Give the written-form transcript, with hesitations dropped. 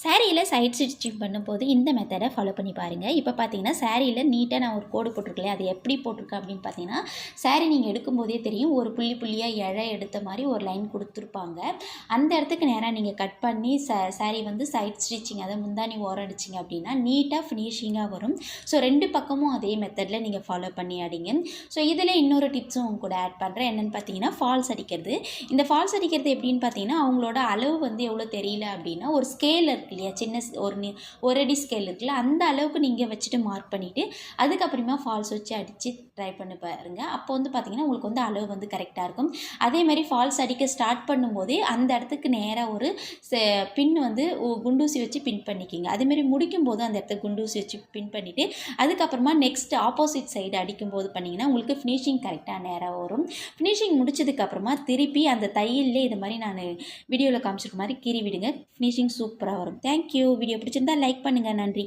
சாரியில் side stitching பண்ணும்போது இந்த மெத்தடை ஃபாலோ பண்ணி பாருங்கள். இப்போ பார்த்தீங்கன்னா சாரியில் நீட்டாக நான் ஒரு கோடு போட்டிருக்கேன். அது எப்படி போட்டிருக்கேன் அப்படின்னு பார்த்தீங்கன்னா, சாரி நீங்கள் எடுக்கும்போதே தெரியும், ஒரு புள்ளி புள்ளியாக இழை எடுத்த மாதிரி ஒரு லைன் கொடுத்துருப்பாங்க. அந்த இடத்துக்கு நேராக நீங்கள் கட் பண்ணி சாரி வந்து சைட் ஸ்டிச்சிங், அதை முந்தானி ஓரம் அடிச்சிங்க அப்படின்னா நீட்டாக ஃபினிஷிங்காக வரும். ஸோ 2 பக்கமும் அதே மெத்தடில் நீங்கள் ஃபாலோ பண்ணி அடிங்க. ஸோ இதில் இன்னொரு டிப்ஸும் உங்க கூட ஆட் பண்ணுறேன். என்னென்னு பார்த்தீங்கன்னா, ஃபால்ஸ் அடிக்கிறது. இந்த ஃபால்ஸ் அடிக்கிறது எப்படின்னு பார்த்தீங்கன்னா, அவங்களோட அளவு வந்து எவ்வளோ தெரியல அப்படின்னா, ஒரு ஸ்கேல் இருக்கு இல்லையா, சின்ன ஒரு அடி ஸ்கேல் இருக்குல்ல, அந்த அளவுக்கு நீங்கள் வச்சுட்டு மார்க் பண்ணிவிட்டு அதுக்கப்புறமா ஃபால்ஸ் வச்சு அடித்து ட்ரை பண்ணி பாருங்கள். அப்போ வந்து பார்த்திங்கன்னா உங்களுக்கு வந்து அளவு வந்து கரெக்டாக இருக்கும். அதேமாதிரி ஃபால்ஸ் அடிக்க ஸ்டார்ட் பண்ணும்போதே அந்த இடத்துக்கு நேராக ஒரு பின் வந்து குண்டூசி வச்சு பின் பண்ணிக்கிங்க. அதேமாதிரி முடிக்கும் போது அந்த இடத்துக்கு குண்டூசி வச்சு பின் பண்ணிவிட்டு அதுக்கப்புறமா நெக்ஸ்ட் ஆப்போசிட் சைடு அடிக்கும்போது பண்ணிங்கன்னா உங்களுக்கு ஃபினிஷிங் கரெக்டாக நேராக வரும். ஃபினிஷிங் முடிச்சதுக்கப்புறமா திருப்பி அந்த தையல்லே இது மாதிரி நான் வீடியோவில் காமிச்சிருக்க மாதிரி கீறி விடுங்க. ஃபினிஷிங் சூப்பராக வரும். தேங்க்யூ. வீடியோ பிடிச்சிருந்தா லைக் பண்ணுங்கள். நன்றி.